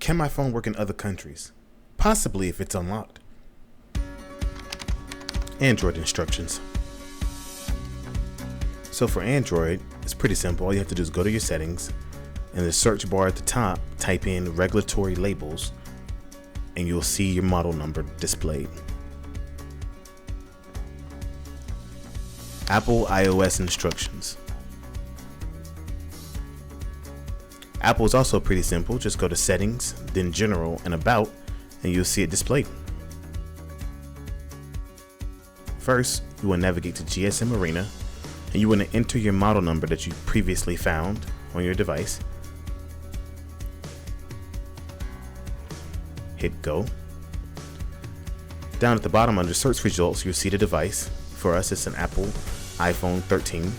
can my phone work in other countries? Possibly if it's unlocked. Android instructions. So for Android, it's pretty simple. All you have to do is go to your settings. In the search bar at the top, type in regulatory labels, and you'll see your model number displayed. Apple iOS instructions. Apple is also pretty simple. Just go to settings, then general and about, and you'll see it displayed. First, you will navigate to GSM Arena, and you want to enter your model number that you previously found on your device. Hit go. Down at the bottom under search results, you'll see the device. For us, it's an Apple iPhone 13.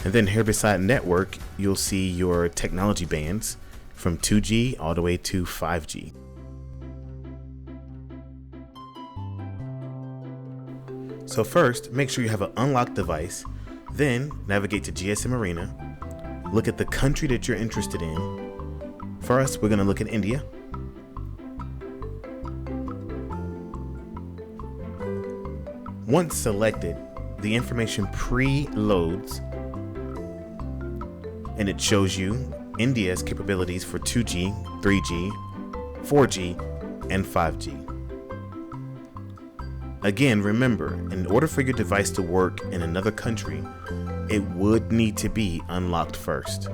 And then here beside network, you'll see your technology bands from 2G all the way to 5G. So first, make sure you have an unlocked device, then navigate to GSM Arena, look at the country that you're interested in. For us, we're gonna look at India. Once selected, the information pre-loads and it shows you India's capabilities for 2G, 3G, 4G, and 5G. Again, remember, in order for your device to work in another country, it would need to be unlocked first.